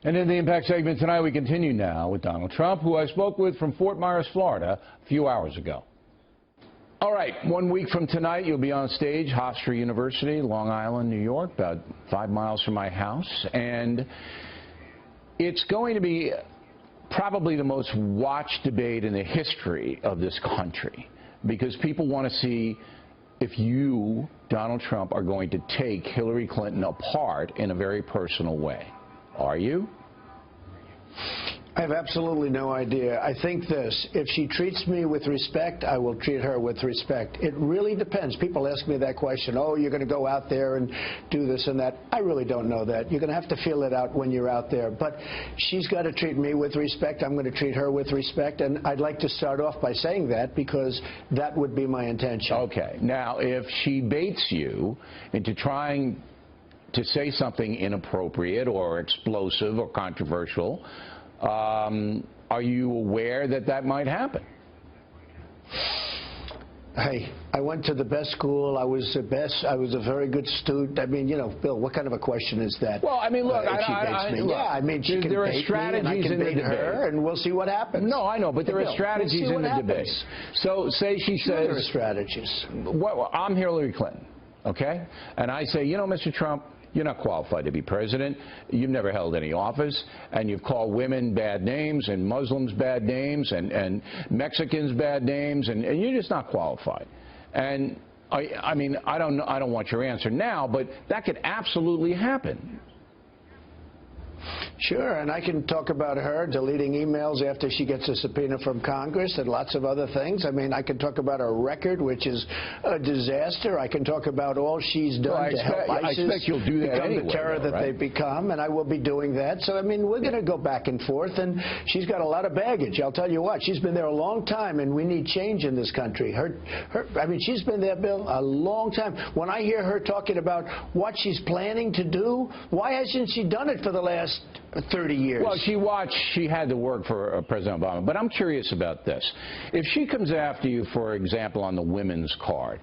And in the Impact segment tonight, we continue now with Donald Trump, who I spoke with from Fort Myers, Florida, a few hours ago. All right, 1 week from tonight, you'll be on stage, Hofstra University, Long Island, New York, about 5 miles from my house. And it's going to be probably the most watched debate in the history of this country, because people want to see if you, Donald Trump, are going to take Hillary Clinton apart in a very personal way. Are you? I have absolutely no idea. I think this: if she treats me with respect, I will treat her with respect. It really depends. People ask me that question, oh, you're going to go out there and do this and that. I really don't know that. You're going to have to feel it out when you're out there. But she's got to treat me with respect. I'm going to treat her with respect. And I'd like to start off by saying that, because that would be my intention. Okay. Now, if she baits you into trying to say something inappropriate or explosive or controversial, are you aware that that might happen? Hey, I went to the best school. I was the best. I was a very good student. I mean, you know, Bill, what kind of a question is that? Well, I mean, look, I mean, she can there are bait strategies me, and I can in the bait debate, her, and we'll see what happens. No, I know, but there are strategies in the debate. So, say she says, there are strategies. Well, I'm Hillary Clinton, okay, and I say, you know, Mr. Trump, you're not qualified to be president. You've never held any office, and you've called women bad names and Muslims bad names and Mexicans bad names, and you're just not qualified. And I mean, I don't want your answer now, but that could absolutely happen. Sure, and I can talk about her deleting emails after she gets a subpoena from Congress and lots of other things. I mean, I can talk about her record, which is a disaster. I can talk about all she's done to help ISIS you'll do that become anyway, the terror that they've become, and I will be doing that. So, I mean, we're going to go back and forth, and she's got a lot of baggage. I'll tell you what, she's been there a long time, and we need change in this country. I mean, she's been there, Bill, a long time. When I hear her talking about what she's planning to do, why hasn't she done it for the last 30 years? Well, she had to work for President Obama. But I'm curious about this. If she comes after you, for example, on the women's card,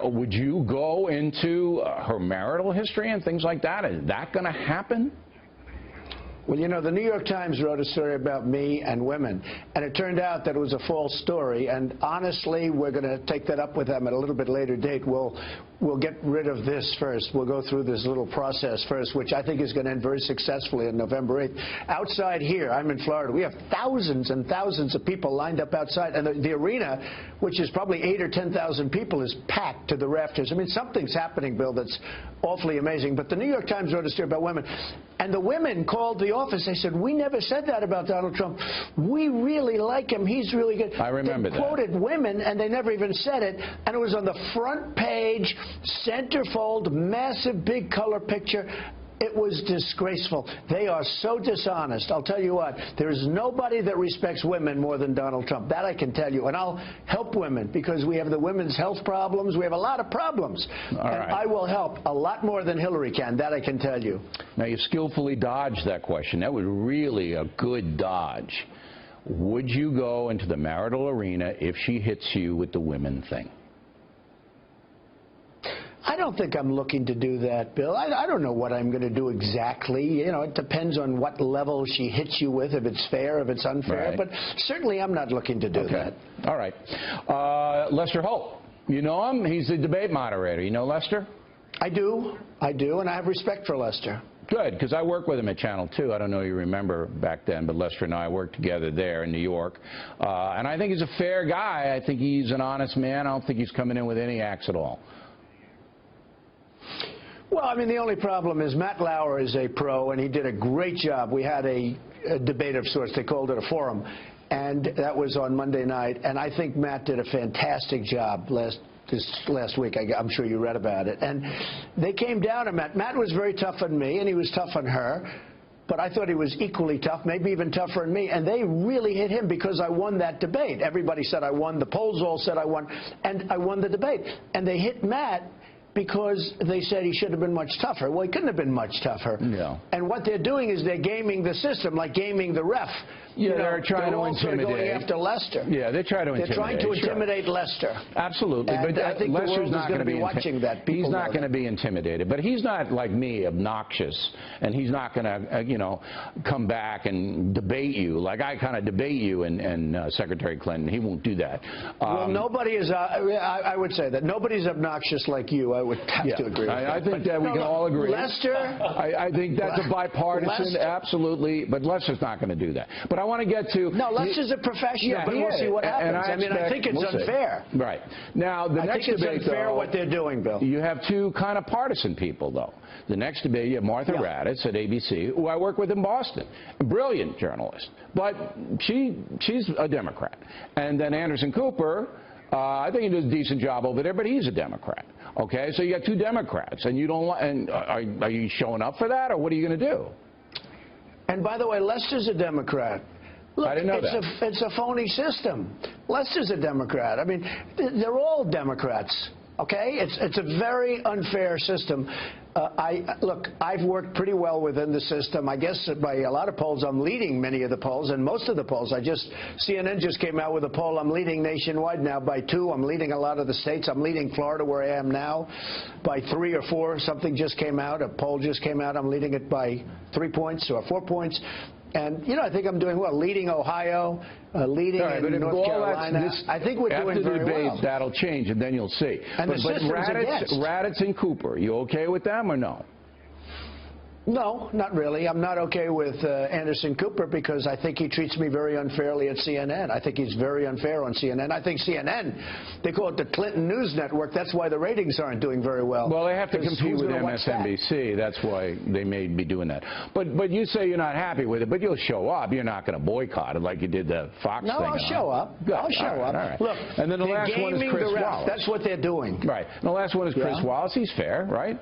would you go into her marital history and things like that? Is that going to happen? Well, you know, the New York Times wrote a story about me and women, and it turned out that it was a false story. And honestly, we're going to take that up with them at a little bit later date. We'll get rid of this first. We'll go through this little process first, which I think is going to end very successfully on November 8th. Outside here, I'm in Florida, we have thousands and thousands of people lined up outside, and the arena, which is probably 8,000 or 10,000 people, is packed to the rafters. I mean, something's happening, Bill, that's awfully amazing. But the New York Times wrote a story about women, and the women called the office. They said, we never said that about Donald Trump. We really like him. He's really good. I remember that. They quoted women, and they never even said it, and it was on the front page, centerfold, massive, big color picture. It was disgraceful. They are so dishonest. I'll tell you what, there is nobody that respects women more than Donald Trump. That I can tell you. And I'll help women, because we have the women's health problems. We have a lot of problems. I will help a lot more than Hillary can. That I can tell you. Now, you skillfully dodged that question. That was really a good dodge. Would you go into the marital arena if she hits you with the women thing? I don't think I'm looking to do that, Bill. I don't know what I'm going to do exactly. You know, it depends on what level she hits you with, if it's fair, if it's unfair. Right. But certainly I'm not looking to do that. All right. Lester Holt, you know him? He's the debate moderator. You know Lester? I do, and I have respect for Lester. Good, because I worked with him at Channel 2. I don't know if you remember back then, but Lester and I worked together there in New York. And I think he's a fair guy. I think he's an honest man. I don't think he's coming in with any acts at all. Well, I mean, the only problem is Matt Lauer is a pro, and he did a great job. We had a debate of sorts. They called it a forum, and that was on Monday night. And I think Matt did a fantastic job this last week. I'm sure you read about it. And they came down on Matt. Matt was very tough on me, and he was tough on her. But I thought he was equally tough, maybe even tougher on me. And they really hit him because I won that debate. Everybody said I won. The polls all said I won. And I won the debate. And they hit Matt because they said he should have been much tougher. Well, he couldn't have been much tougher. No. And what they're doing is they're gaming the system, like gaming the ref. they're trying to also intimidate. going after Lester. Yeah, they're trying to intimidate. They're trying to sure. intimidate Lester. Absolutely, And but I think Lester's the world not is going to be be watching that. People he's not going to that. be intimidated, but he's not like me, obnoxious, and he's not going to, come back and debate you like I kind of debate you and Secretary Clinton. He won't do that. Well, nobody is. I would say that nobody's obnoxious like you. I would have to agree with that. I think that we can all agree. Lester. I think that's a bipartisan, Lester. absolutely. But Lester's not going to do that. But I want to get to. No, Lester's a professional, but we'll see what happens. I think it's unfair. Right. Now, the next debate, I think it's unfair though, what they're doing, Bill. You have two kind of partisan people, though. The next debate, you have Martha Raddatz at ABC, who I work with in Boston, a brilliant journalist, but she's a Democrat. And then Anderson Cooper, I think he does a decent job over there, but he's a Democrat. Okay, so you got two Democrats, and you don't. And are you showing up for that, or what are you going to do? And by the way, Lester's a Democrat. Look, I didn't know that. It's a phony system. Lester's a Democrat. I mean, they're all Democrats. Okay? It's a very unfair system. Look, I've worked pretty well within the system. I guess by a lot of polls, I'm leading many of the polls, and most of the polls. CNN just came out with a poll. I'm leading nationwide now by 2. I'm leading a lot of the states. I'm leading Florida, where I am now, by 3 or 4. Something just came out. A poll just came out. I'm leading it by 3 points or 4 points. And, I think I'm doing well. Leading Ohio, leading in North Carolina. I think we're doing very well. After the debate, that'll change, and then you'll see. And the system's against. Raddatz and Cooper, you okay with them or no? No, not really. I'm not okay with Anderson Cooper because I think he treats me very unfairly at CNN. I think he's very unfair on CNN. I think CNN, they call it the Clinton News Network. That's why the ratings aren't doing very well. Well, they have to compete with MSNBC. That's why they may be doing that. But you say you're not happy with it, but you'll show up. You're not going to boycott it like you did the Fox thing. No, I'll show up. Good. I'll show up. All right. Look, and then the last one is Chris Wallace. That's what they're doing. Right. And the last one is Chris Wallace. He's fair, right?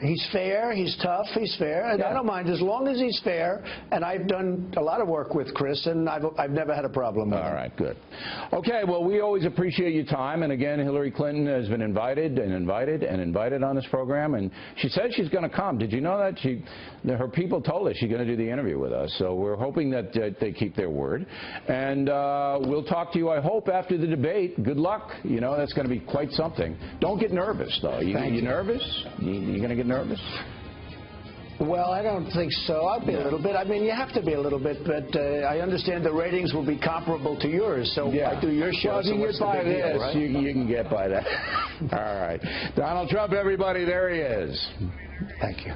He's fair, he's tough, he's fair, and I don't mind as long as he's fair. And I've done a lot of work with Chris, and I've never had a problem with him. All right, good. Okay, well, we always appreciate your time. And again, Hillary Clinton has been invited and invited and invited on this program, and she said she's going to come. Did you know that? Her people told us she's going to do the interview with us, so we're hoping that they keep their word. And we'll talk to you, I hope, after the debate. Good luck. That's going to be quite something. Don't get nervous, though. You nervous? You going to get nervous? Well, I don't think so. I'll be a little bit. I mean, you have to be a little bit, but I understand the ratings will be comparable to yours, so I do your show. Well, if you can get by this, right? you can get by that. All right. Donald Trump, everybody, there he is. Thank you.